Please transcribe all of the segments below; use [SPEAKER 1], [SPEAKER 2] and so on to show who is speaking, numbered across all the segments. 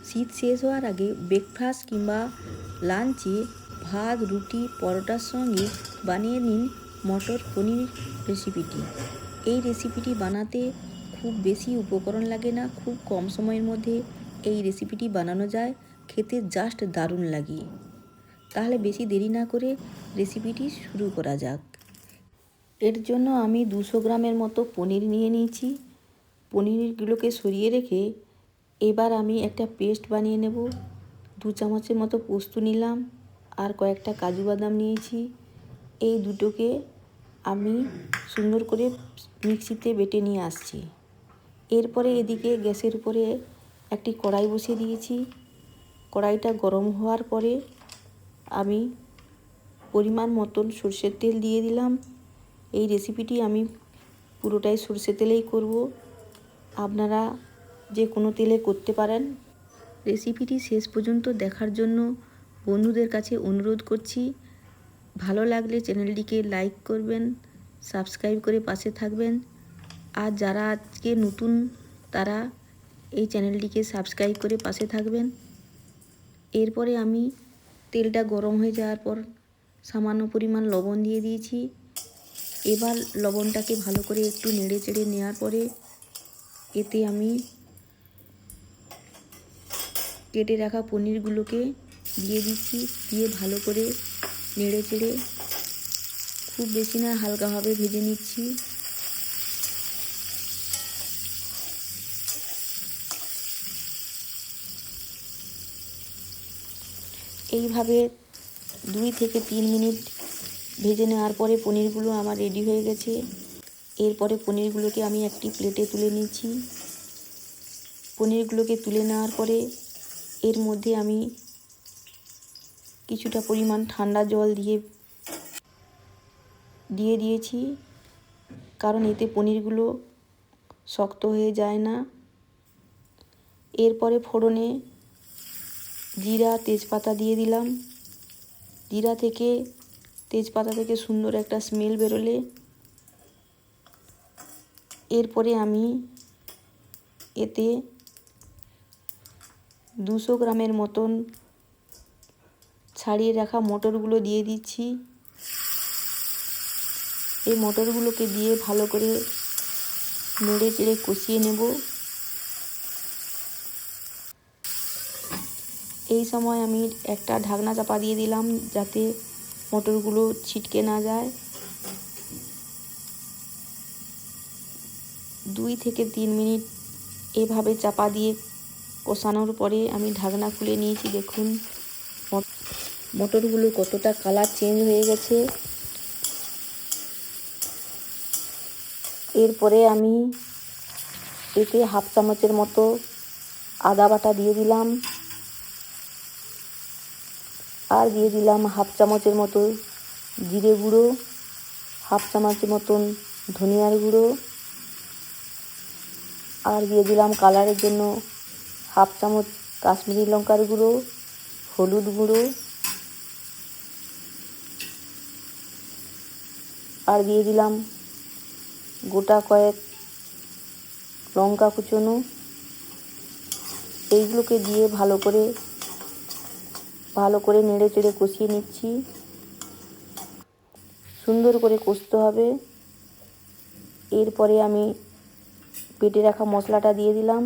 [SPEAKER 1] শীত শেষ হওয়ার আগে ব্রেকফাস্ট কিংবা লাঞ্চে ভাত, রুটি, পরোটার সঙ্গে বানিয়ে নিন মটর পনির রেসিপিটি। এই রেসিপিটি বানাতে খুব বেশি উপকরণ লাগে না, খুব কম সময়ের মধ্যে এই রেসিপিটি বানানো যায়, খেতে জাস্ট দারুণ লাগে। তাহলে বেশি দেরি না করে রেসিপিটি শুরু করা যাক। এর জন্য আমি 200 গ্রামের মতো পনির নিয়ে নিয়েছি। পনিরগুলোকে সরিয়ে রেখে এবার আমি একটা পেস্ট বানিয়ে নেব। 2 চামচের মতো পোস্ত নিলাম আর কয়েকটা কাজু বাদাম নিয়েছি। এই দুটোকে আমি সুন্দর করে মিক্সিতে বেটে নিয়ে আসছি। এরপরে এদিকে গ্যাসের উপরে একটি কড়াই বসিয়ে দিয়েছি। কড়াইটা গরম হওয়ার পরে আমি পরিমাণ মতন সরষের তেল দিয়ে দিলাম। এই রেসিপিটি আমি পুরোটাই সরষের তেলেই করব, আপনারা যে কোনো তেলে করতে পারেন। রেসিপিটি শেষ পর্যন্ত দেখার জন্য বন্ধুদের কাছে অনুরোধ করছি। ভালো লাগলে চ্যানেলটিকে লাইক করবেন, সাবস্ক্রাইব করে পাশে থাকবেন। আর যারা আজকে নতুন তারা এই চ্যানেলটিকে সাবস্ক্রাইব করে পাশে থাকবেন। এরপরে আমি তেলটা গরম হয়ে যাওয়ার পর সামান্য পরিমাণ লবণ দিয়ে দিয়েছি। এবার লবণটাকে ভালো করে একটু নেড়ে চেড়ে নেওয়ার পরে এতে আমি কেটে রাখা পনিরগুলোকে দিয়ে দিচ্ছি। দিয়ে ভালো করে নেড়ে চেড়ে খুব বেশি না হালকাভাবে ভেজে নিচ্ছি। এইভাবে 2 থেকে 3 মিনিট ভেজে নেওয়ার পরে পনিরগুলো আমার রেডি হয়ে গেছে। এরপরে পনিরগুলোকে আমি একটি প্লেটে তুলে নিচ্ছি। পনিরগুলোকে তুলে নেওয়ার পরে এর মধ্যে আমি কিছুটা পরিমাণ ঠান্ডা জল দিয়ে দিয়েছি, কারণ এতে পনিরগুলো শক্ত হয়ে যায় না। এরপরে ফোড়নে জিরা, তেজপাতা দিয়ে দিলাম। জিরা থেকে, তেজপাতা থেকে সুন্দর একটা স্মেল বেরোলে এরপরে আমি এতে 200 গ্রামের মতন ছাড়িয়ে রাখা মটরগুলো দিয়ে দিচ্ছি। এই মটরগুলোকে দিয়ে ভালো করে নেড়ে চেড়ে কষিয়ে নেব। এই সময় আমি একটা ঢাকনা চাপা দিয়ে দিলাম যাতে মটরগুলো ছিটকে না যায়। 2 থেকে 3 মিনিট এভাবে চাপা দিয়ে কষানোর পরে আমি ঢাকনা খুলে নিয়েছি। দেখুন মটরগুলো কতটা কালার চেঞ্জ হয়ে গেছে। এরপরে আমি এতে 1/2 চামচের মতো আদা বাটা দিয়ে দিলাম আর দিয়ে দিলাম 1/2 চামচের মতো জিরে গুঁড়ো, 1/2 চামচের মতন ধনিয়ার গুঁড়ো আর দিয়ে দিলাম কালারের জন্য 1/2 চামচ কাশ্মীরি লঙ্কার গুঁড়ো, হলুদ গুঁড়ো আর দিয়ে দিলাম গোটা কয়েক লঙ্কা কুচোনো। এইগুলোকে দিয়ে ভালো করে নেড়ে চেড়ে কষিয়ে নিচ্ছি। সুন্দর করে কষতে হবে। এরপরে আমি বেটে রাখা মশলাটা দিয়ে দিলাম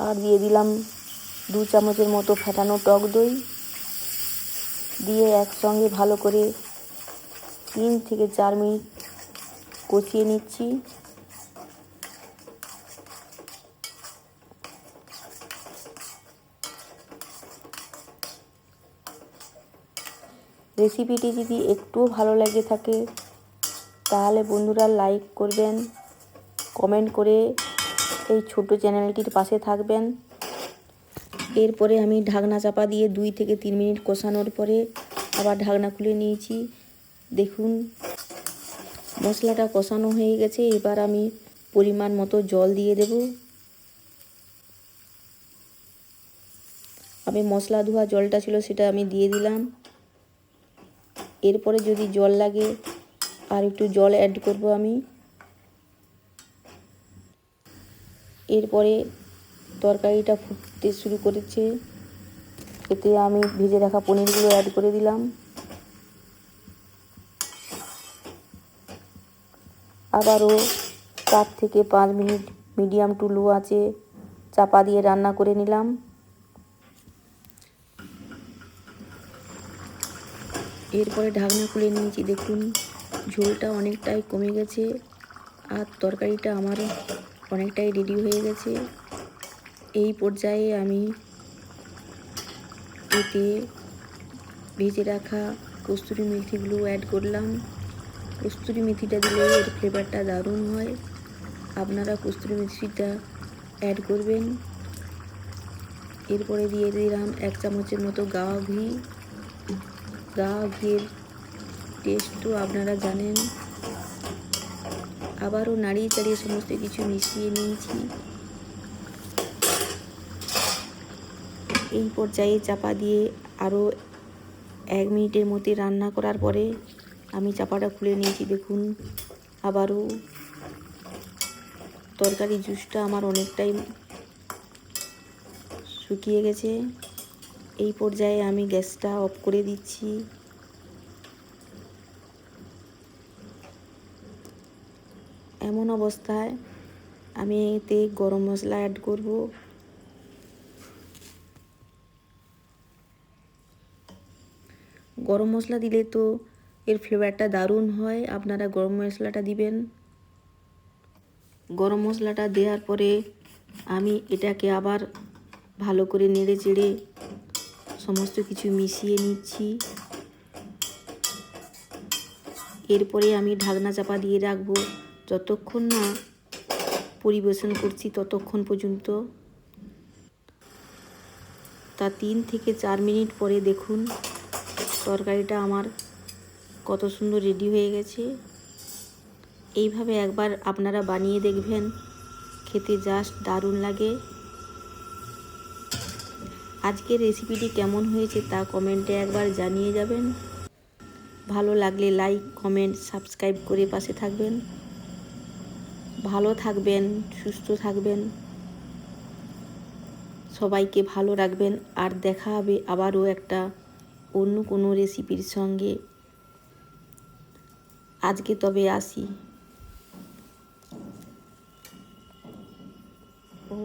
[SPEAKER 1] আর দিয়ে দিলাম 2 চামচের মতো ফেটানো টক দই দিয়ে একসঙ্গে ভালো করে 3 থেকে 4 মিনিট কষিয়ে নিচ্ছি। রেসিপিটি যদি একটুও ভালো লেগে থাকে তাহলে বন্ধুরা লাইক করবেন, কমেন্ট করে এই ছোট চ্যানেলটির পাশে থাকবেন। এরপরে আমি ঢাকনা চাপা দিয়ে 2 থেকে 3 মিনিট কষানোর পরে আবার ঢাকনা খুলে নিয়েছি। দেখুন মশলাটা কষানো হয়ে গেছে। এবার আমি পরিমাণ মতো জল দিয়ে দেব। আমি মশলা ধোয়া জলটা ছিল সেটা আমি দিয়ে দিলাম। এরপরে যদি জল লাগে আর একটু জল অ্যাড করব আমি। এরপরে তরকারিটা ফুটতে শুরু করেছে। এতে আমি ভেজে রাখা পনিরগুলো অ্যাড করে দিলাম। আবারও 4 থেকে 5 মিনিট মিডিয়াম টু লো আঁচে চাপা দিয়ে রান্না করে নিলাম। এরপরে ঢাকনা খুলে নিয়েছি। দেখুন ঝোলটা অনেকটাই কমে গেছে আর তরকারিটা আমার অনেকটাই রেডি হয়ে গেছে। এই পর্যায়ে আমি এতে ভেজে রাখা কস্তুরি মেথিগুলো অ্যাড করলাম। কস্তুরি মেথিটা দিলে এর ফ্লেভারটা দারুণ হয়। আপনারা কস্তুরি মেথিটা অ্যাড করবেন। এরপরে দিয়ে দিলাম 1 চামচের মতো গাওয়া ঘি। গাওয়া ঘিয়ের টেস্টও আপনারা জানেন। আবারও নাড়িয়ে চাড়িয়ে সমস্ত কিছু মিশিয়ে নিয়েছি। এই পর্যায়ে চাপা দিয়ে আরও 1 মিনিটের মধ্যে রান্না করার পরে আমি চাপাটা খুলে নিয়েছি। দেখুন আবারও তরকারি জুসটা আমার অনেকটাই শুকিয়ে গেছে। এই পর্যায়ে আমি গ্যাসটা অফ করে দিচ্ছি। এমন অবস্থায় আমি এতে গরম মশলা অ্যাড করব। গরম মশলা দিলে তো এর ফ্লেভারটা দারুণ হয়। আপনারা গরম মশলাটা দিবেন। গরম মশলাটা দেওয়ার পরে আমি এটাকে আবার ভালো করে নেড়ে চেড়ে সমস্ত কিছু মিশিয়ে নিচ্ছি। এরপরে আমি ঢাকনা চাপা দিয়ে রাখবো যতক্ষণ না পরিবেশন করছি ততক্ষণ পর্যন্ত। তা 3 থেকে 4 মিনিট পরে দেখুন তরকারিটা আমার কত সুন্দর রেডি হয়ে গেছে। এইভাবে একবার আপনারা বানিয়ে দেখবেন, খেতে জাস্ট দারুণ লাগে। আজকের রেসিপিটি কেমন হয়েছে তা কমেন্টে একবার জানিয়ে যাবেন। ভালো লাগলে লাইক, কমেন্ট, সাবস্ক্রাইব করে পাশে থাকবেন। ভালো থাকবেন, সুস্থ থাকবেন, সবাইকে ভালো রাখবেন। আর দেখা হবে আবারও একটা অন্য কোনো রেসিপির সঙ্গে। আজকে তবে আসি। ও